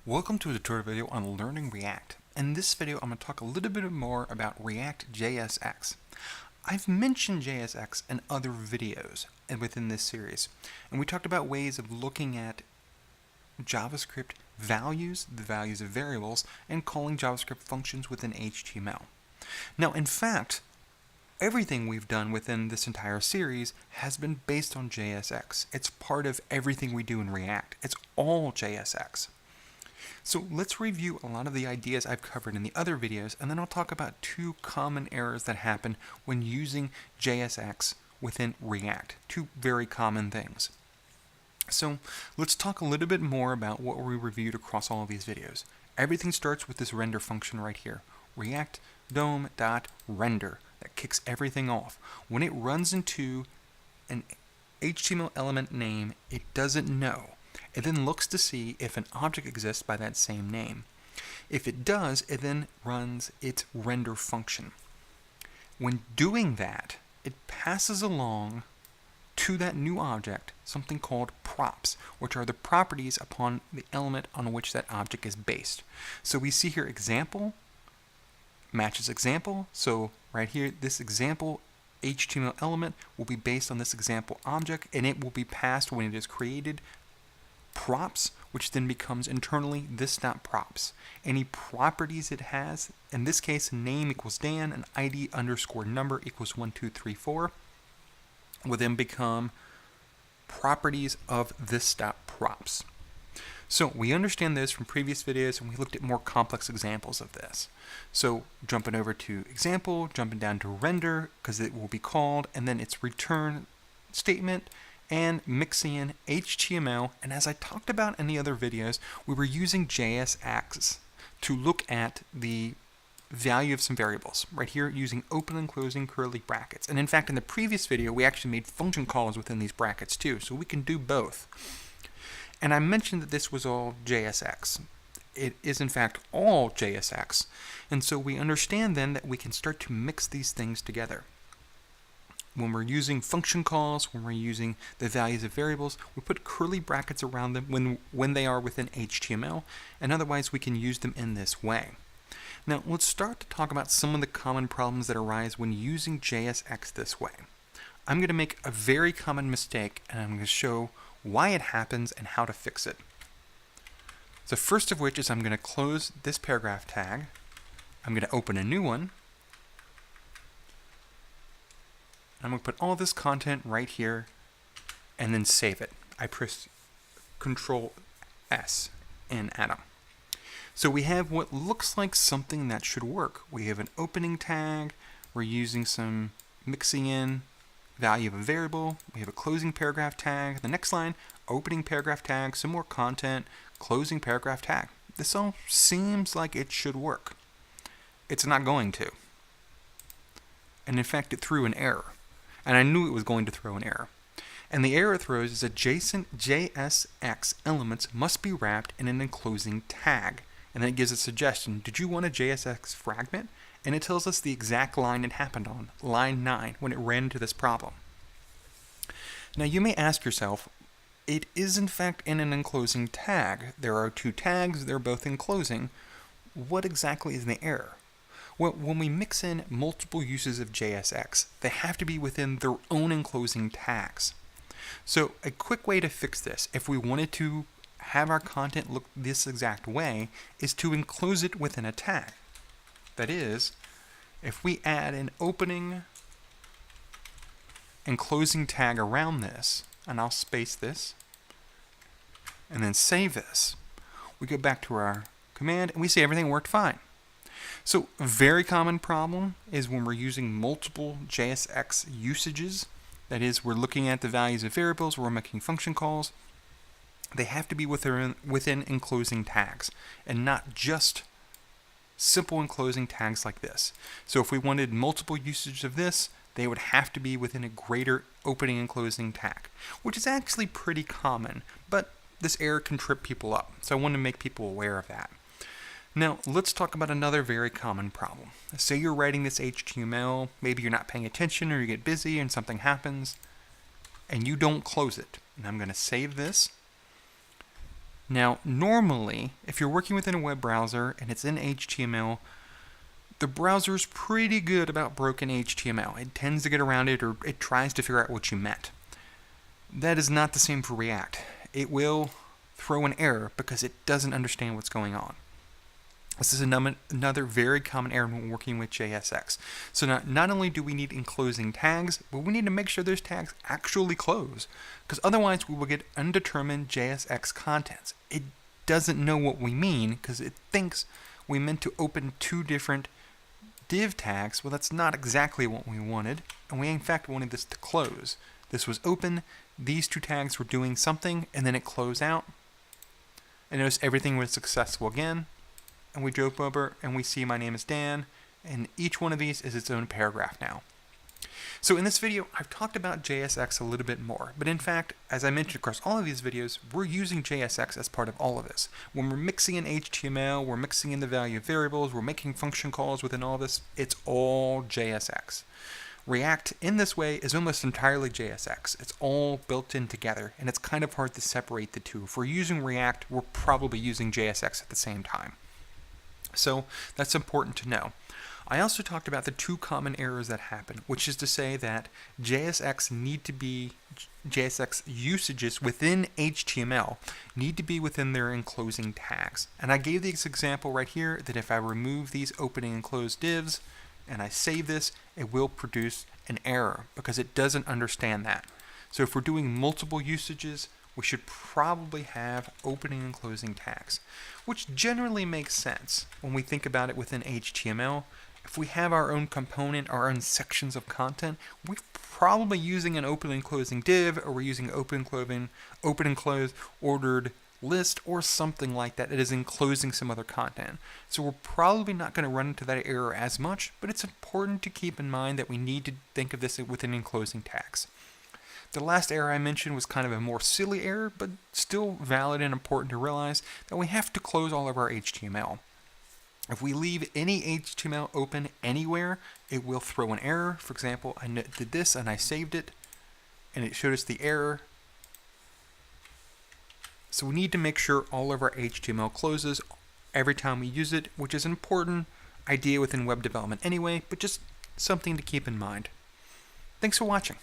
Welcome to a tutorial video on learning React. In this video, I'm going to talk a little bit more about React JSX. I've mentioned JSX in other videos and within this series, and we talked about ways of looking at JavaScript values, the values of variables, and calling JavaScript functions within HTML. Now, in fact, everything we've done within this entire series has been based on JSX. It's part of everything we do in React. It's all JSX. So let's review a lot of the ideas I've covered in the other videos, and then I'll talk about two common errors that happen when using JSX within React. Two very common things. So let's talk a little bit more about what we reviewed across all of these videos. Everything starts with this render function right here, React DOM.render. That kicks everything off. When it runs into an HTML element name it doesn't know, it then looks to see if an object exists by that same name. If it does, it then runs its render function. When doing that, it passes along to that new object something called props, which are the properties upon the element on which that object is based. So we see here example matches example. So right here, this example HTML element will be based on this example object, and it will be passed when it is created props, which then becomes internally this.props. Any properties it has, in this case name equals Dan and ID underscore number equals 1234, will then become properties of this.props. So we understand this from previous videos, and we looked at more complex examples of this. So jumping over to example, jumping down to render, because it will be called, and then its return statement, and mixing in HTML. And as I talked about in the other videos, we were using JSX to look at the value of some variables. Right here, using open and closing curly brackets. And in fact, in the previous video, we actually made function calls within these brackets too, so we can do both. And I mentioned that this was all JSX. It is in fact all JSX. And so we understand then that we can start to mix these things together. When we're using function calls, when we're using the values of variables, we put curly brackets around them when they are within HTML, and otherwise we can use them in this way. Now let's start to talk about some of the common problems that arise when using JSX this way. I'm going to make a very common mistake, and I'm going to show why it happens and how to fix it. So first of which is I'm going to close this paragraph tag. I'm going to open a new one. I'm going to put all this content right here and then save it. I press Control S in Atom. So we have what looks like something that should work. We have an opening tag. We're using some mixing in value of a variable. We have a closing paragraph tag. The next line, opening paragraph tag, some more content, closing paragraph tag. This all seems like it should work. It's not going to. And in fact, it threw an error. And I knew it was going to throw an error. And the error it throws is adjacent JSX elements must be wrapped in an enclosing tag. And then it gives a suggestion. Did you want a JSX fragment? And it tells us the exact line it happened on, line 9, when it ran into this problem. Now you may ask yourself, it is in fact in an enclosing tag. There are two tags, they're both enclosing. What exactly is the error? Well, when we mix in multiple uses of JSX, they have to be within their own enclosing tags. So a quick way to fix this, if we wanted to have our content look this exact way, is to enclose it within a tag. That is, if we add an opening and closing tag around this, and I'll space this, and then save this, we go back to our command and we see everything worked fine. So a very common problem is when we're using multiple JSX usages, that is, we're looking at the values of variables, we're making function calls, they have to be within enclosing tags, and not just simple enclosing tags like this. So if we wanted multiple usage of this, they would have to be within a greater opening and closing tag, which is actually pretty common, but this error can trip people up. So I want to make people aware of that. Now, let's talk about another very common problem. Say you're writing this HTML, maybe you're not paying attention or you get busy and something happens, and you don't close it. And I'm going to save this. Now, normally, if you're working within a web browser and it's in HTML, the browser's pretty good about broken HTML. It tends to get around it, or it tries to figure out what you meant. That is not the same for React. It will throw an error because it doesn't understand what's going on. This is another very common error when working with JSX. So not only do we need enclosing tags, but we need to make sure those tags actually close, because otherwise we will get undetermined JSX contents. It doesn't know what we mean because it thinks we meant to open two different div tags. Well, that's not exactly what we wanted, and we in fact wanted this to close. This was open, these two tags were doing something, and then it closed out. And notice everything was successful again. And we jump over and we see my name is Dan, and each one of these is its own paragraph now. So in this video, I've talked about JSX a little bit more, but in fact, as I mentioned across all of these videos, we're using JSX as part of all of this. When we're mixing in HTML, we're mixing in the value of variables, we're making function calls within all this, it's all JSX. React in this way is almost entirely JSX. It's all built in together, and it's kind of hard to separate the two. If we're using React, we're probably using JSX at the same time. So that's important to know. I also talked about the two common errors that happen, which is to say that JSX usages within HTML need to be within their enclosing tags. And I gave this example right here that if I remove these opening and close divs and I save this, it will produce an error because it doesn't understand that. So if we're doing multiple usages, we should probably have opening and closing tags, which generally makes sense when we think about it within HTML. If we have our own component, our own sections of content, we're probably using an open and closing div, or we're using open and close ordered list, or something like that. It is enclosing some other content. So we're probably not going to run into that error as much, but it's important to keep in mind that we need to think of this within enclosing tags. The last error I mentioned was kind of a more silly error, but still valid and important to realize that we have to close all of our HTML. If we leave any HTML open anywhere, it will throw an error. For example, I did this and I saved it, and it showed us the error. So we need to make sure all of our HTML closes every time we use it, which is an important idea within web development anyway, but just something to keep in mind. Thanks for watching.